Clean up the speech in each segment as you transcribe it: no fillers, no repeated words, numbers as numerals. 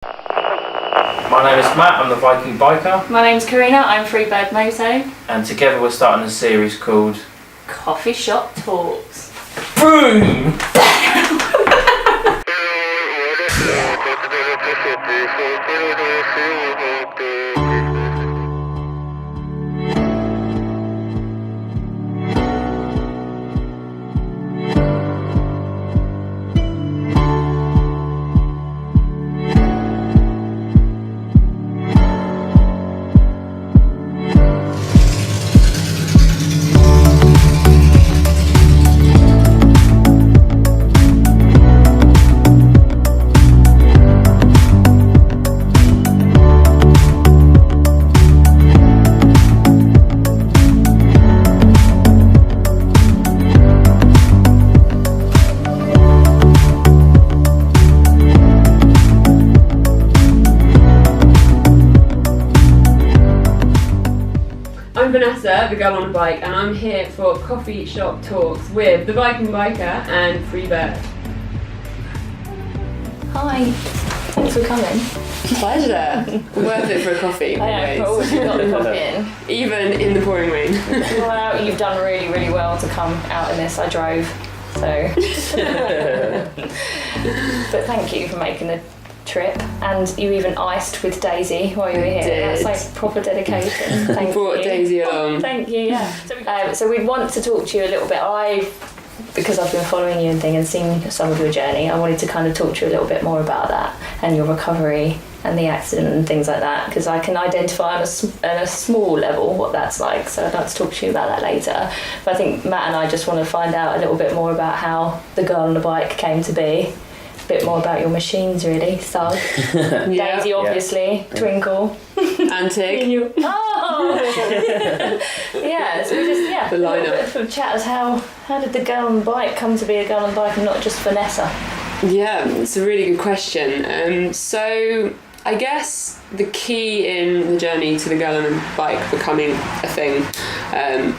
My name is Matt, I'm the Viking Biker. My name's Karina, I'm Freebird Moto. And together we're starting a series called Coffee Shop Talks. Boom! I'm Vanessa, the girl on a bike, and I'm here for Coffee Shop Talks with the Viking Biker and Freebird. Hi, thanks for coming. Pleasure. Worth it for a coffee, I know, always. always got the coffee in. Even in the pouring rain. Well, you've done really, really well to come out in this. I drove, so. But thank you for making the trip, and you even iced with Daisy while you were here. Did. That's like proper dedication. Thank Brought you. Daisy along. Thank you. Yeah. So we want to talk to you a little bit. Because I've been following you and seen some of your journey, I wanted to kind of talk to you a little bit more about that and your recovery and the accident and things like that, because I can identify on a small level what that's like, so I'd like to talk to you about that later. But I think Matt and I just want to find out a little bit more about how the girl on the bike came to be, a bit more about your machines really, Thug, Daisy obviously, Twinkle, Antic. Oh! Yeah, so we just, The a little lineup. bit of chat as how did the girl on the bike come to be a girl on the bike and not just Vanessa? Yeah, it's a really good question. So I guess the key in the journey to the girl on a bike becoming a thing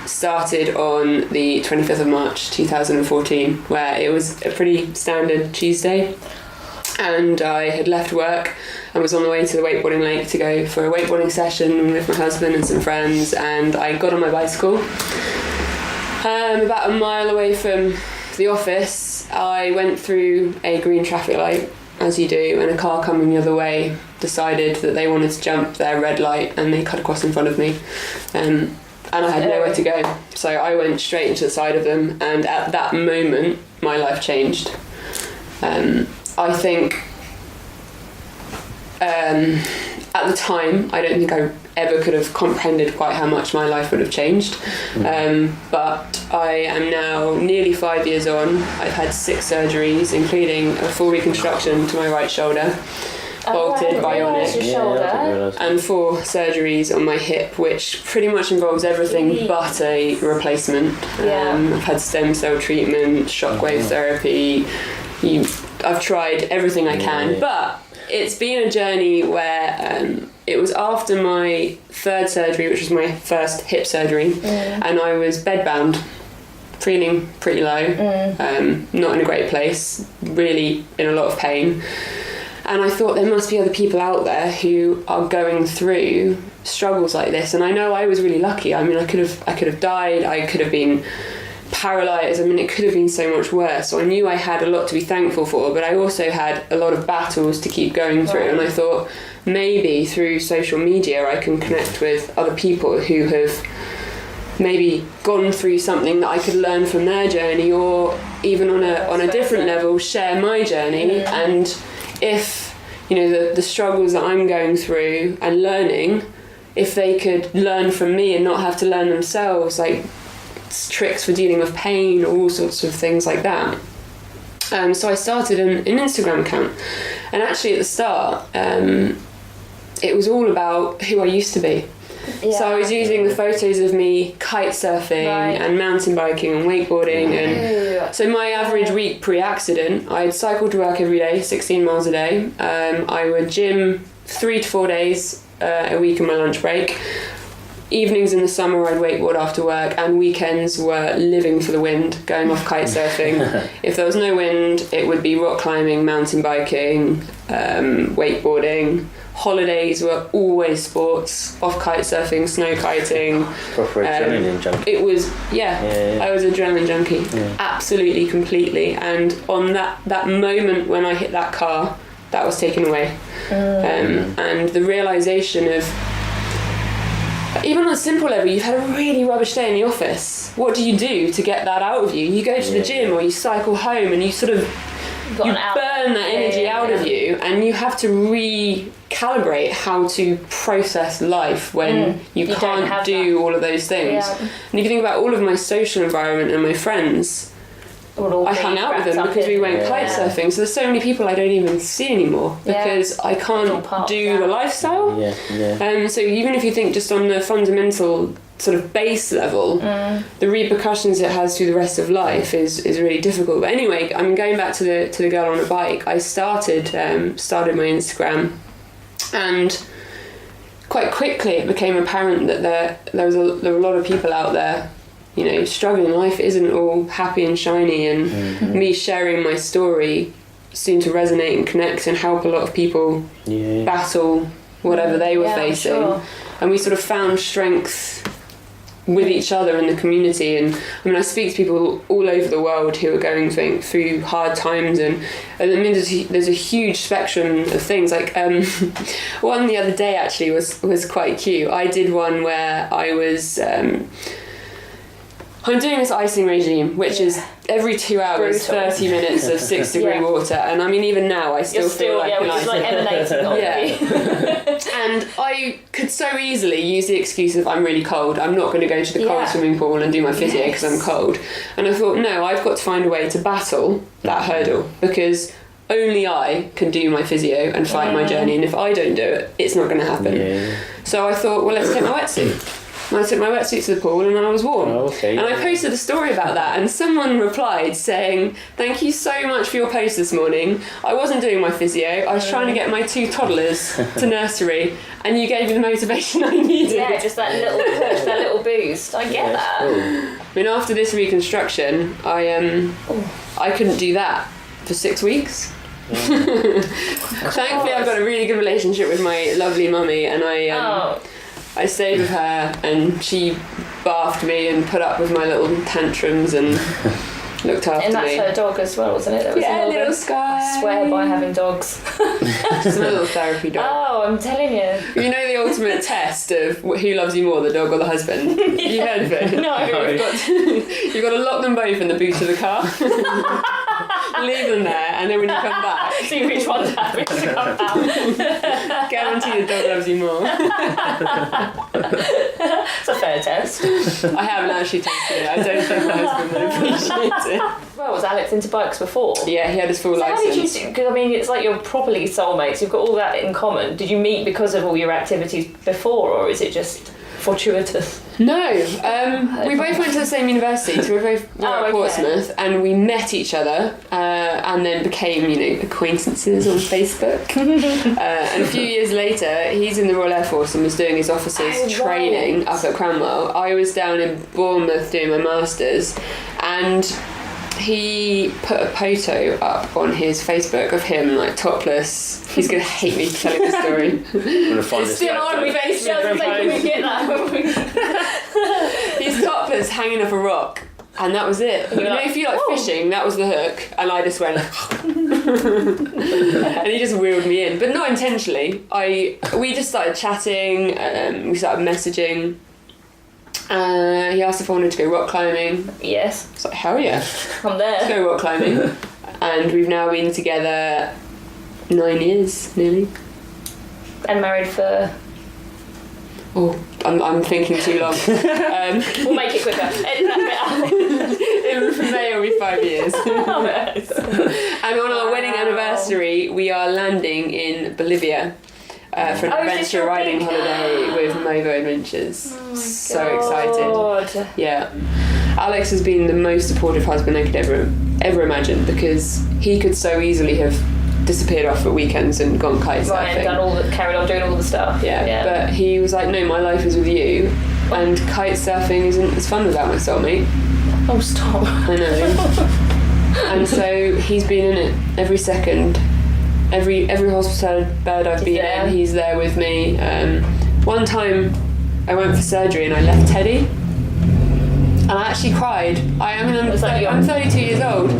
started on the 25th of March 2014, where it was a pretty standard Tuesday, and I had left work and was on the way to the wakeboarding lake to go for a wakeboarding session with my husband and some friends, and I got on my bicycle. About a mile away from the office, I went through a green traffic light, as you do, and a car coming the other way decided that they wanted to jump their red light, and they cut across in front of me. And I had nowhere to go, so I went straight into the side of them, and at that moment my life changed. I think at the time I don't think I ever could have comprehended quite how much my life would have changed, but I am now nearly 5 years on. I've had 6 surgeries, including a full reconstruction to my right shoulder, bolted bionic, and 4 surgeries on my hip, which pretty much involves everything but a replacement. I've had stem cell treatment, shockwave therapy. I've tried everything I can, but it's been a journey where it was after my 3rd surgery, which was my first hip surgery, and I was bedbound, feeling pretty low, not in a great place, really in a lot of pain. And I thought there must be other people out there who are going through struggles like this. And I know I was really lucky. I mean, I could have died. I could have been paralysed. I mean, it could have been so much worse. So I knew I had a lot to be thankful for, but I also had a lot of battles to keep going through. And I thought maybe through social media I can connect with other people who have maybe gone through something that I could learn from their journey, or even on a different level share my journey. And if the struggles that I'm going through and learning, if they could learn from me and not have to learn themselves, like tricks for dealing with pain, all sorts of things like that. So I started an Instagram account, and actually at the start it was all about who I used to be. So I was using the photos of me kite surfing and mountain biking and wakeboarding, and so my average week pre-accident, I'd cycle to work every day, 16 miles a day. I would gym 3 to 4 days a week in my lunch break. evenings in the summer I'd wakeboard after work, and weekends were living for the wind, going off kite surfing. If there was no wind, it would be rock climbing, mountain biking, wakeboarding. Holidays were always sports, off kite surfing, snow kiting. Proper adrenaline junkie. It was, I was an adrenaline junkie, absolutely, completely. And on that moment when I hit that car, that was taken away. And the realisation of, even on a simple level, you've had a really rubbish day in the office. What do you do to get that out of you? You go to the gym or you cycle home and you sort of burn that energy out of you, and you have to recalibrate how to process life when you can't do all of those things. And if you think about all of my social environment and my friends, I hung out with them because we went kite surfing. So there's so many people I don't even see anymore because I can't do the lifestyle. So even if you think just on the fundamental sort of base level, the repercussions it has through the rest of life is really difficult. But anyway, I mean, going back to the girl on a bike, I started my Instagram, and quite quickly it became apparent that there were a lot of people out there, you know, struggling. Life isn't all happy and shiny, and me sharing my story seemed to resonate and connect and help a lot of people battle whatever they were facing. And we sort of found strength with each other in the community. And I mean, I speak to people all over the world who are going through hard times, and I mean, there's a huge spectrum of things. Like one the other day actually was quite cute. I did one where I was I'm doing this icing regime, which is every 2 hours, 30 minutes of 6 degree water. And I mean, even now, I still feel like an which is like emanating on you. And I could so easily use the excuse of, I'm really cold, I'm not going to go to the cold swimming pool and do my physio because I'm cold. And I thought, no, I've got to find a way to battle that hurdle, because only I can do my physio and fight my journey. And if I don't do it, it's not going to happen. So I thought, well, let's take my wetsuit. And I took my wetsuit to the pool and I was warm. And I posted a story about that, and someone replied saying, thank you so much for your post this morning. I wasn't doing my physio, I was trying to get my 2 toddlers to nursery, and you gave me the motivation I needed. Yeah, just that little push, that little boost. I get that. I mean, after this reconstruction, I couldn't do that for 6 weeks. Thankfully, I've got a really good relationship with my lovely mummy, and I stayed with her, and she bathed me and put up with my little tantrums and looked after me. And that's her dog as well, wasn't it? That was little Sky. I swear by having dogs. She's a little therapy dog. Oh, I'm telling you. You know the ultimate test of who loves you more, the dog or the husband? You heard of it? No. You've got to lock them both in the boot of the car. Leave them there, and then when you come back, see which one's happy to come out. Guarantee the dog loves you more. It's a fair test. I haven't actually tasted it. I don't think my husband would appreciate it. Well, was Alex into bikes before? Yeah, he had his full license. How did you? Because I mean, it's like you're properly soulmates. You've got all that in common. Did you meet because of all your activities before, or is it just fortuitous? No, we both went to the same university, so we both were at Portsmouth, and we met each other and then became, acquaintances on Facebook. And a few years later, he's in the Royal Air Force and was doing his officers training up at Cranwell. I was down in Bournemouth doing my masters, and he put a photo up on his Facebook of him like topless. He's gonna hate me for telling this story. It's still on my Facebook. He's topless, hanging up a rock, and that was it. If you like fishing, that was the hook, and I just went, and he just reeled me in, but not intentionally. We just started chatting. We started messaging. He asked if I wanted to go rock climbing. Yes. I was like, hell yeah. I'm there. Let's go rock climbing. And we've now been together 9 years, nearly. And married for... Oh, I'm thinking too long. We'll make it quicker. Edit that bit out. In May it'll be 5 years. And on our wedding anniversary, we are landing in Bolivia. For an adventure riding holiday with Moto Adventures. Oh so excited. Yeah. Alex has been the most supportive husband I could ever imagine, because he could so easily have disappeared off at weekends and gone kite surfing. Right, and carried on doing all the stuff. Yeah. But he was like, no, my life is with you, and kite surfing isn't as fun without my soulmate. Oh, stop. I know. And so he's been in it every second. Every hospital bed I've been in, he's there with me. One time I went for surgery and I left Teddy. And I actually cried. I'm 32 years old,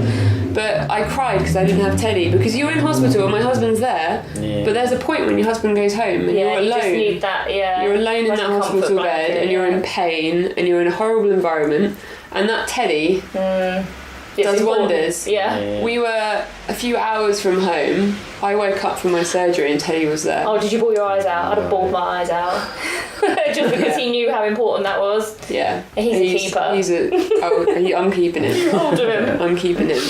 but I cried because I didn't have Teddy. Because you're in hospital and my husband's there, but there's a point when your husband goes home and you're alone. You just need that, You're alone in that hospital bed and you're in pain and you're in a horrible environment. And that Teddy does wonders. Yeah. We were a few hours from home. I woke up from my surgery and Teddy was there. Oh, did you bawl your eyes out? I'd have bawled my eyes out. Just because he knew how important that was. Yeah. He's a keeper. I'm keeping him. Hold of him. I'm keeping him.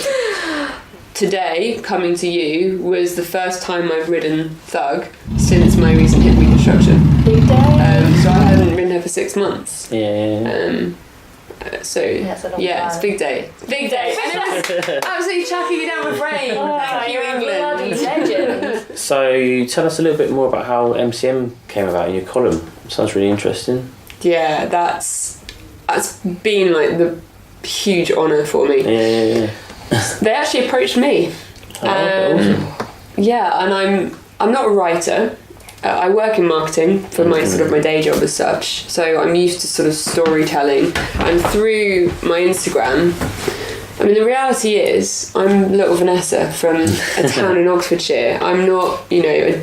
Today, coming to you, was the first time I've ridden Thug since my recent hip reconstruction. Big day. So I hadn't ridden her for 6 months. Yeah. So it's big day. Big day. And it was absolutely chucking you down with rain. Thank you, England. Bloody legend. So tell us a little bit more about how MCM came about in your column. Sounds really interesting. Yeah, that's been like the huge honour for me. Yeah. They actually approached me. Awesome. Yeah, and I'm not a writer. I work in marketing for my sort of my day job as such, so I'm used to sort of storytelling. And through my Instagram, I mean, the reality is I'm little Vanessa from a town in Oxfordshire. I'm not, a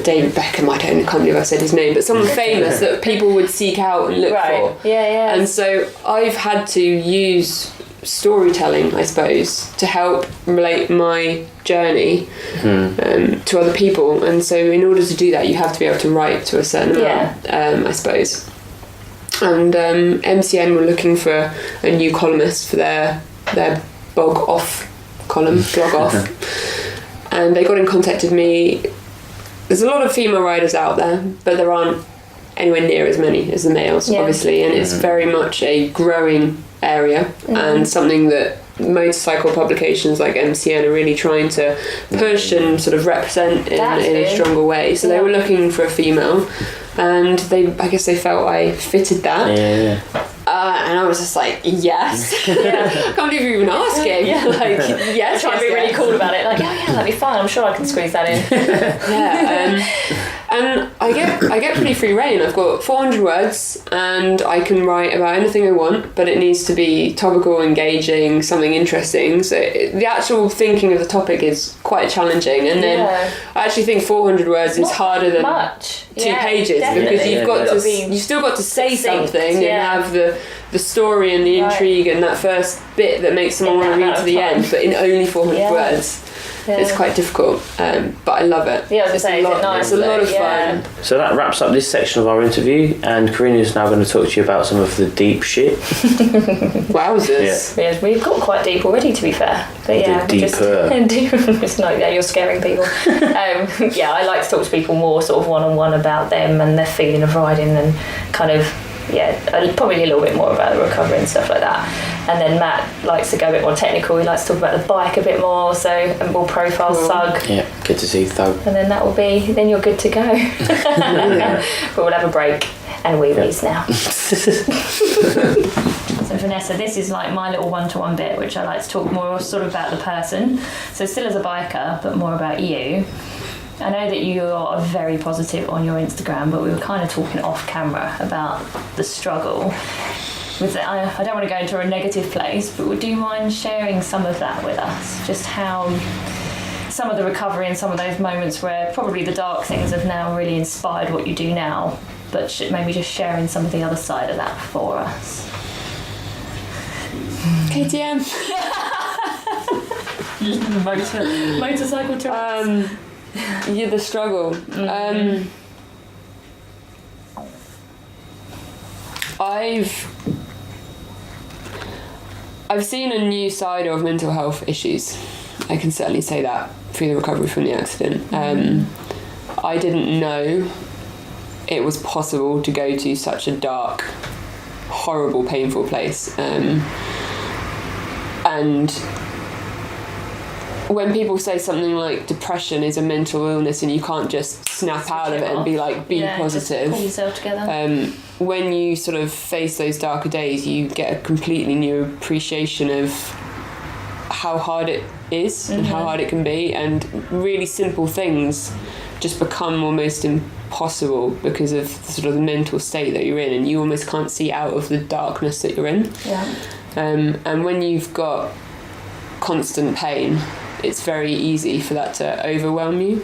David Beckham. I can't believe I said his name, but someone famous that people would seek out and look for. Yeah. And so I've had to use storytelling, I suppose, to help relate my journey to other people. And so in order to do that, you have to be able to write to a certain amount, I suppose. And MCN were looking for a new columnist for their blog off. And they got in contact with me. There's a lot of female riders out there, but there aren't anywhere near as many as the males, obviously, and it's very much a growing area and something that motorcycle publications like MCN are really trying to push and sort of represent in a stronger way. So they were looking for a female, and I guess they felt I fitted that. And I was just like, yes. I can't believe you're even asking. Yes. Trying to be really cool about it. Like, that'd be fine. I'm sure I can squeeze that in. And I get pretty free rein. I've got 400 words and I can write about anything I want, but it needs to be topical, engaging, something interesting. So the actual thinking of the topic is quite challenging. And then I actually think 400 words is harder than 2 pages because you've still got to say something and have the story and the intrigue and that first bit that makes someone want to read to the end, but in only 400 words. It's quite difficult, but I love it. Yeah, I was going to say, it's a lot of fun. So that wraps up this section of our interview, and Karina's now going to talk to you about some of the deep shit. Wowzers. Yeah, we've got quite deep already, to be fair. But it's not, you're scaring people. I like to talk to people more sort of one-on-one about them and their feeling of riding and kind of, probably a little bit more about the recovery and stuff like that. And then Matt likes to go a bit more technical. He likes to talk about the bike a bit more, and we'll profile Thug. Yeah, good to see Thug. And then then you're good to go. But we'll have a break and wheelies now. So Vanessa, this is like my little one-to-one bit, which I like to talk more sort of about the person. So still as a biker, but more about you. I know that you are very positive on your Instagram, but we were kind of talking off camera about the struggle. I don't want to go into a negative place, but would you mind sharing some of that with us? Just how some of the recovery and some of those moments where probably the dark things have now really inspired what you do now, but maybe just sharing some of the other side of that for us. KTM. Motorcycle tracks. The struggle. I've seen a new side of mental health issues. I can certainly say that through the recovery from the accident. I didn't know it was possible to go to such a dark, horrible, painful place. And when people say something like depression is a mental illness and you can't just snap out of it and be like, be positive. Just pull yourself together. When you sort of face those darker days, you get a completely new appreciation of how hard it is and how hard it can be, and really simple things just become almost impossible because of the sort of the mental state that you're in, and you almost can't see out of the darkness that you're in. Yeah. And when you've got constant pain, it's very easy for that to overwhelm you.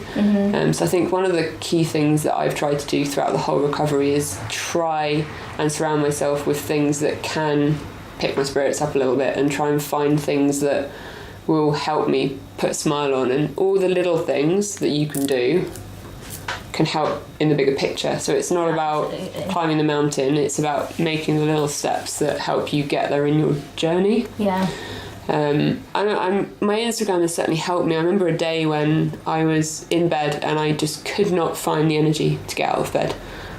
So I think one of the key things that I've tried to do throughout the whole recovery is try and surround myself with things that can pick my spirits up a little bit, and try and find things that will help me put a smile on, and all the little things that you can do can help in the bigger picture. So it's not about climbing the mountain, it's about making the little steps that help you get there in your journey. Yeah. My Instagram has certainly helped me. I remember a day when I was in bed and I just could not find the energy to get out of bed.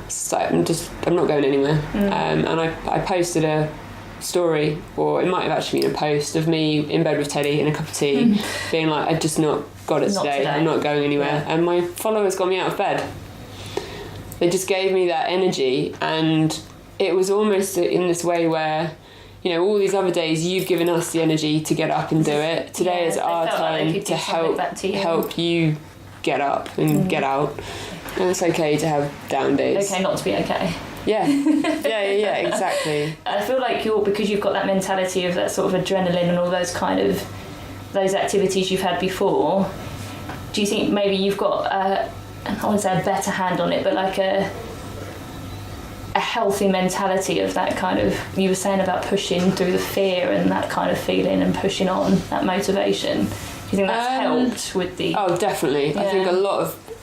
So I'm not going anywhere. And I posted a story, or it might have actually been a post of me in bed with Teddy and a cup of tea, being like, I've just not got it today. I'm not going anywhere. And my followers got me out of bed. They just gave me that energy, and it was almost in this way where, you know, all these other days you've given us the energy to get up and do it. Today is our time to help you get up and get out. And it's okay to have down days. Okay not to be okay. Yeah, exactly. I feel like because you've got that mentality of that sort of adrenaline and all those kind of those activities you've had before. Do you think maybe you've got I wouldn't say a better hand on it, but like a healthy mentality of that kind of, you were saying about pushing through the fear and that kind of feeling and pushing on, that motivation. Do you think that's helped with the... Oh, definitely. Yeah. I think a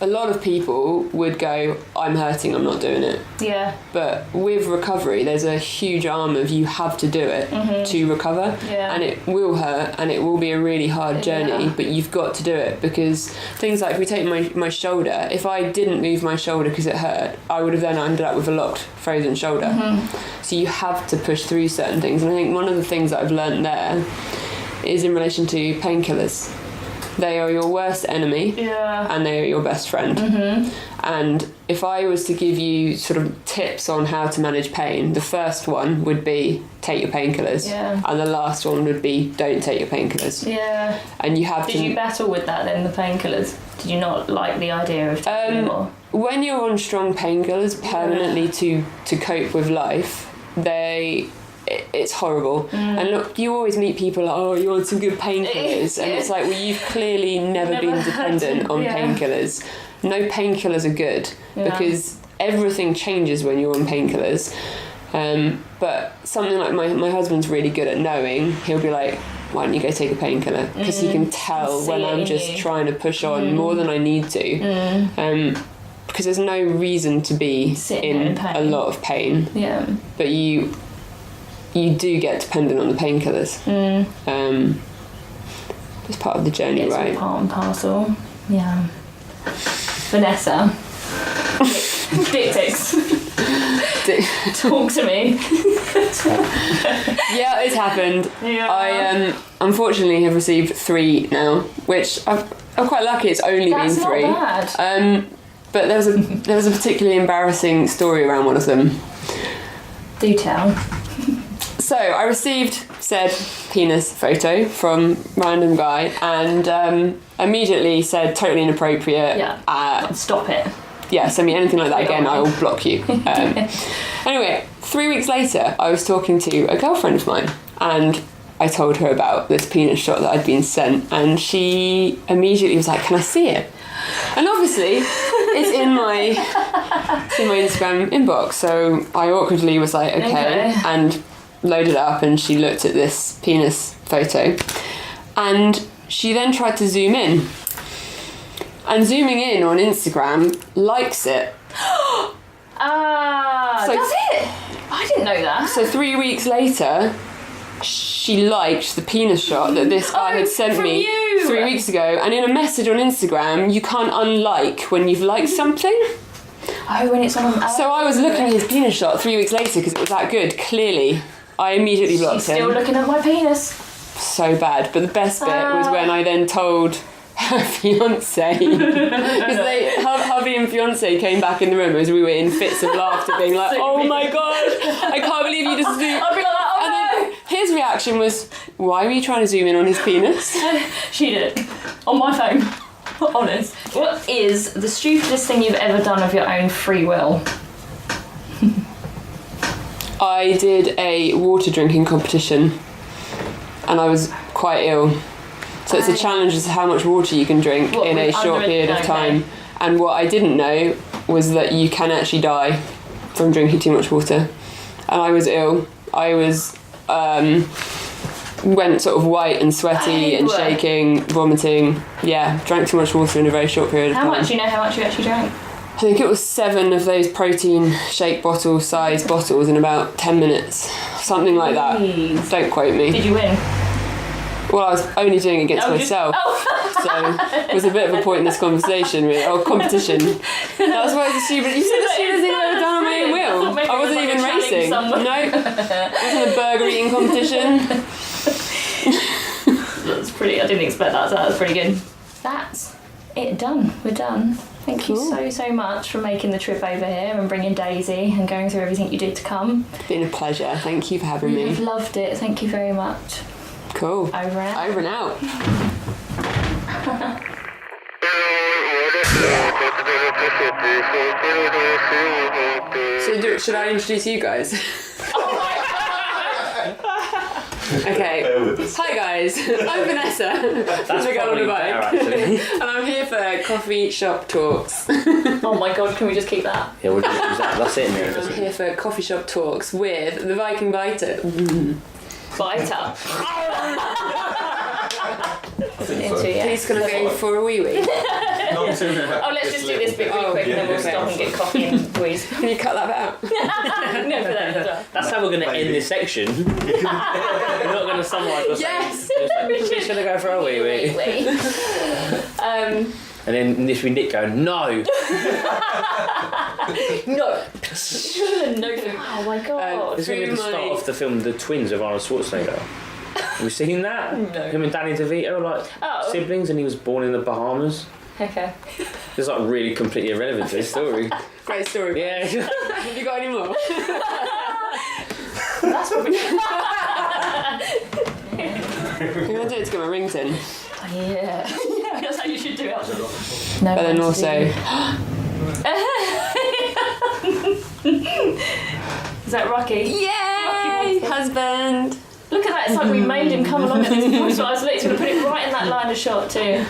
lot of people would go, I'm hurting, I'm not doing it. Yeah. But with recovery, there's a huge arm of you have to do it to recover. Yeah. And it will hurt and it will be a really hard journey, but you've got to do it, because things like, if we take my shoulder, if I didn't move my shoulder because it hurt, I would have then ended up with a locked, frozen shoulder. So you have to push through certain things. And I think one of the things that I've learned there is in relation to painkillers. They are your worst enemy, and they are your best friend. And if I was to give you sort of tips on how to manage pain, the first one would be take your painkillers, and the last one would be don't take your painkillers. Yeah. And you have Did you battle with that then, the painkillers? Did you not like the idea of taking more? When you're on strong painkillers permanently to cope with life, it's horrible. And look, you always meet people like, oh, you want some good painkillers, and it's like, well, you've clearly never been dependent on painkillers. No painkillers are good, because everything changes when you're on painkillers. But something like my husband's really good at knowing. He'll be like, why don't you go take a painkiller, because he can tell when I'm just trying to push on more than I need to. Because there's no reason to be in a lot of pain, but you do get dependent on the painkillers. It's part of the journey, right? It's part and parcel. Yeah. Vanessa, dick pics. Talk to me. Yeah, it's happened. Yeah. I unfortunately have received 3 now, which I'm quite lucky. It's only been 3. That's not bad. But there was a particularly embarrassing story around one of them. Do tell. So I received said penis photo from random guy, and immediately said totally inappropriate. Stop it. Yeah, send me anything like that again, I will block you. Anyway, 3 weeks later, I was talking to a girlfriend of mine, and I told her about this penis shot that I'd been sent, and she immediately was like, "Can I see it?" And obviously, it's in my Instagram inbox, so I awkwardly was like, okay. And loaded it up, and she looked at this penis photo, and she then tried to zoom in, and zooming in on Instagram likes it. Does it? I didn't know that. So 3 weeks later, she liked the penis shot that this guy had sent me 3 weeks ago, and in a message on Instagram, you can't unlike when you've liked something. Oh, when it's on. So I was looking at his penis shot 3 weeks later because it was that good. Clearly, I immediately blocked him. Still looking at my penis. so bad. But the best bit was when I then told her fiance, because hubby and fiance came back in the room as we were in fits of laughter, being like, "Oh my god, I can't believe you just do." I'd be like, "Oh and no!" then his reaction was, "Why were you trying to zoom in on his penis?" She did it on my phone. Honest. What is the stupidest thing you've ever done of your own free will? I did a water drinking competition, and I was quite ill. So it's a challenge as to how much water you can drink in a short period of time. And what I didn't know was that you can actually die from drinking too much water. And I was ill. I was went sort of white and sweaty and shaking, vomiting. Yeah, drank too much water in a very short period of time. How much? Do you know how much you actually drank? I think it was 7 of those protein shake bottle size bottles in about 10 minutes. Something like that. Jeez. Don't quote me. Did you win? Well, I was only doing it against myself. So it was a bit of a pointless conversation, really. Or competition. That was why the stupid. You said the stupidest thing I've ever done on my own will. I wasn't even racing. No. It wasn't a burger eating competition. That's pretty. I didn't expect that, so that was pretty good. That's it. Done. We're done. Thank you so much for making the trip over here and bringing Daisy and going through everything you did to come. It's been a pleasure. Thank you for having me. I've loved it. Thank you very much. Cool. Over and out. Over and out. Should I introduce you guys? Okay. Hi guys, I'm Vanessa. That's probably better, actually. And I'm here for Coffee Shop Talks. Oh my god, can we just keep that? Yeah, we'll just use that. That's it. I'm here for Coffee Shop Talks with the Viking Biter. Biter. He's gonna go for a wee wee. Oh, let's just do this bit really quick and then we'll stop and get coffee and wheeze. Can you cut that bit out? No, for that as well. That's how we're going to end this section. We're not going to summarise the Yes! We're just going to go for a wee wee. And then this we Nick going, no! No! Oh my god. This is going to be the start of the film The Twins of Arnold Schwarzenegger. Have you seen that? No. Him and Danny DeVito are like siblings and he was born in the Bahamas. Okay. It's like really completely irrelevant to this story. Great story. Yeah. Have you got any more? That's probably. I'm going to do it to get my ringtone. Yeah. That's how you should do it. No, But then also... Is that Rocky? Yay! Husband! Look at that, it's like we made him come along at this point, so I was literally going to put it right in that line of shot too.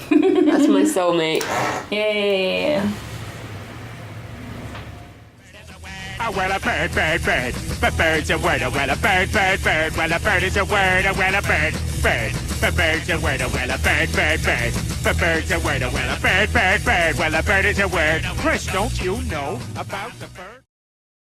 That's my soulmate. Yeah. Well, a bird, bird, bird. But bird's a word. Well, a bird, bird, bird. Well, a bird is a word. Well, a bird, bird. But bird's a word. Well, a bird, bird, bird. But bird's a word. Well, a bird, bird, bird. Well, a bird is a word. Chris, don't you know about the bird?